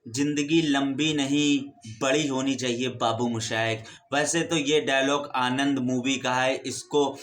जिंदगी लंबी नहीं बड़ी होनी चाहिए बाबू मोशाय। वैसे तो ये डायलॉग आनंद मूवी का है। इसको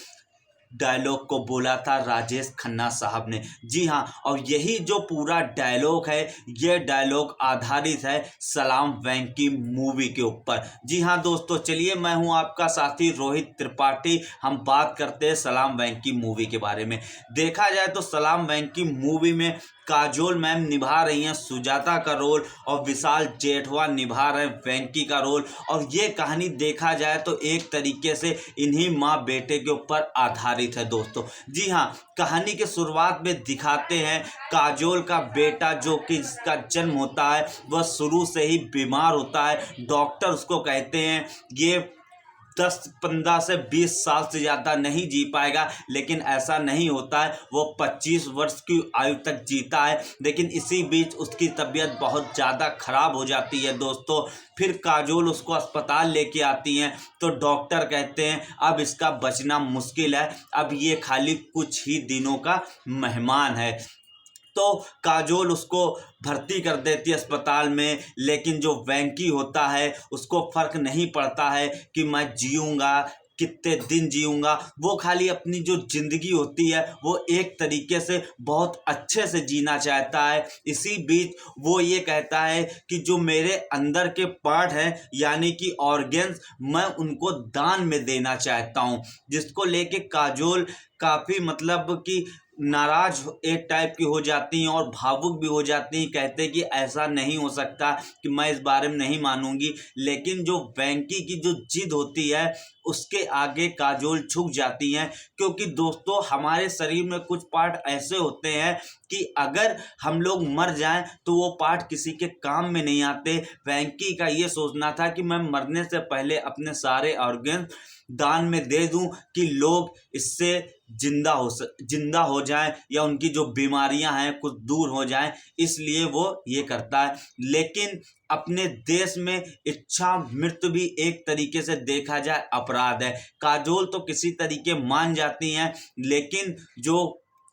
डायलॉग को बोला था राजेश खन्ना साहब ने। जी हाँ, और यही जो पूरा डायलॉग है, ये डायलॉग आधारित है सलाम वेंकी मूवी के ऊपर। जी हाँ दोस्तों, चलिए मैं हूँ आपका साथी रोहित त्रिपाठी। हम बात करते हैं सलाम वेंकी मूवी के बारे में। देखा जाए तो सलाम वेंकी मूवी में काजोल मैम निभा रही हैं सुजाता का रोल और विशाल जेठवा निभा रहे हैं वेंकी का रोल। और ये कहानी देखा जाए तो एक तरीके से इन्हीं माँ बेटे के ऊपर आधारित है दोस्तों। जी हाँ, कहानी के शुरुआत में दिखाते हैं काजोल का बेटा जो कि जिसका जन्म होता है वह शुरू से ही बीमार होता है। डॉक्टर उसको कहते हैं ये 10-15 से 20 साल से ज़्यादा नहीं जी पाएगा, लेकिन ऐसा नहीं होता है। वो 25 वर्ष की आयु तक जीता है। लेकिन इसी बीच उसकी तबीयत बहुत ज़्यादा खराब हो जाती है दोस्तों। फिर काजोल उसको अस्पताल लेके आती हैं तो डॉक्टर कहते हैं अब इसका बचना मुश्किल है, अब ये खाली कुछ ही दिनों का मेहमान है। तो काजोल उसको भर्ती कर देती है अस्पताल में। लेकिन जो वेंकी होता है उसको फर्क नहीं पड़ता है कि मैं जीऊँगा कितने दिन जीऊँगा। वो खाली अपनी जो ज़िंदगी होती है वो एक तरीके से बहुत अच्छे से जीना चाहता है। इसी बीच वो ये कहता है कि जो मेरे अंदर के पार्ट हैं यानी कि ऑर्गेन्स, मैं उनको दान में देना चाहता हूँ। जिसको लेके काजोल काफ़ी मतलब कि नाराज एक टाइप की हो जाती हैं और भावुक भी हो जाती हैं। कहते हैं कि ऐसा नहीं हो सकता, कि मैं इस बारे में नहीं मानूंगी। लेकिन जो वेंकी की जो जिद होती है उसके आगे काजोल झुक जाती हैं। क्योंकि दोस्तों हमारे शरीर में कुछ पार्ट ऐसे होते हैं कि अगर हम लोग मर जाएं तो वो पार्ट किसी के काम में नहीं आते। वेंकी का ये सोचना था कि मैं मरने से पहले अपने सारे ऑर्गन दान में दे दूं कि लोग इससे जिंदा हो जाएं या उनकी जो बीमारियां हैं कुछ दूर हो जाएं। इसलिए वो ये करता है। लेकिन अपने देश में इच्छा मृत्यु भी एक तरीके से देखा जाए अपराध है। काजोल तो किसी तरीके मान जाती हैं, लेकिन जो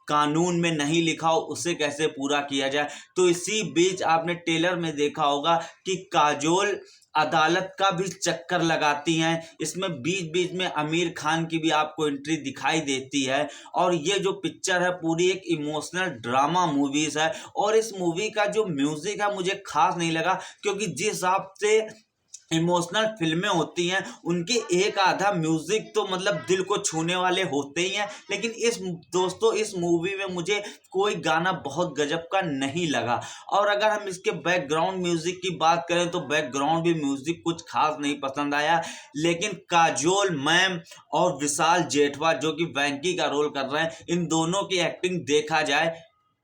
कानून में नहीं लिखा हो उसे कैसे पूरा किया जाए। तो इसी बीच आपने ट्रेलर में देखा होगा कि काजोल अदालत का भी चक्कर लगाती हैं। इसमें बीच बीच में आमिर खान की भी आपको एंट्री दिखाई देती है। और ये जो पिक्चर है पूरी एक इमोशनल ड्रामा मूवीज है। और इस मूवी का जो म्यूजिक है मुझे खास नहीं लगा, क्योंकि जिस हिसाब से इमोशनल फिल्में होती हैं उनके एक आधा म्यूजिक तो मतलब दिल को छूने वाले होते ही हैं। लेकिन इस मूवी में मुझे कोई गाना बहुत गजब का नहीं लगा। और अगर हम इसके बैकग्राउंड म्यूजिक की बात करें तो बैकग्राउंड भी म्यूजिक कुछ खास नहीं पसंद आया। लेकिन काजोल मैम और विशाल जेठवा जो कि वेंकी का रोल कर रहे हैं, इन दोनों की एक्टिंग देखा जाए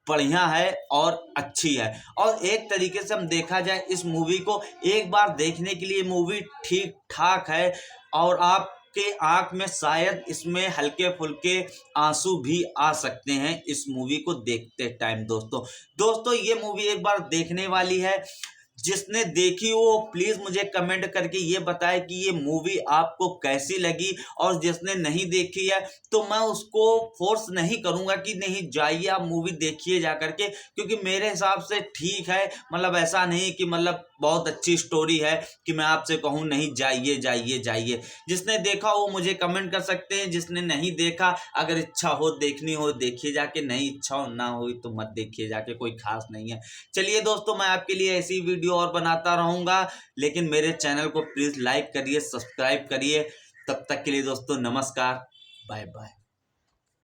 बढ़िया है और अच्छी है। और एक तरीके से हम देखा जाए इस मूवी को एक बार देखने के लिए मूवी ठीक ठाक है। और आपके आंख में शायद इसमें हल्के फुल्के आंसू भी आ सकते हैं इस मूवी को देखते टाइम। दोस्तों ये मूवी एक बार देखने वाली है। जिसने देखी वो प्लीज मुझे कमेंट करके ये बताए कि ये मूवी आपको कैसी लगी। और जिसने नहीं देखी है तो मैं उसको फोर्स नहीं करूंगा कि नहीं जाइए आप मूवी देखिए जा करके, क्योंकि मेरे हिसाब से ठीक है। मतलब ऐसा नहीं कि मतलब बहुत अच्छी स्टोरी है कि मैं आपसे कहूँ नहीं जाइए जाइए जाइए। जिसने देखा वो मुझे कमेंट कर सकते हैं। जिसने नहीं देखा अगर इच्छा हो देखनी हो देखिए जाके, नहीं इच्छा हो ना हो तो मत देखिए जाके, कोई खास नहीं है। चलिए दोस्तों, मैं आपके लिए ऐसी वीडियो और बनाता रहूंगा। लेकिन मेरे चैनल को प्लीज लाइक करिए, सब्सक्राइब करिए। तब तक के लिए दोस्तों नमस्कार, बाय बाय।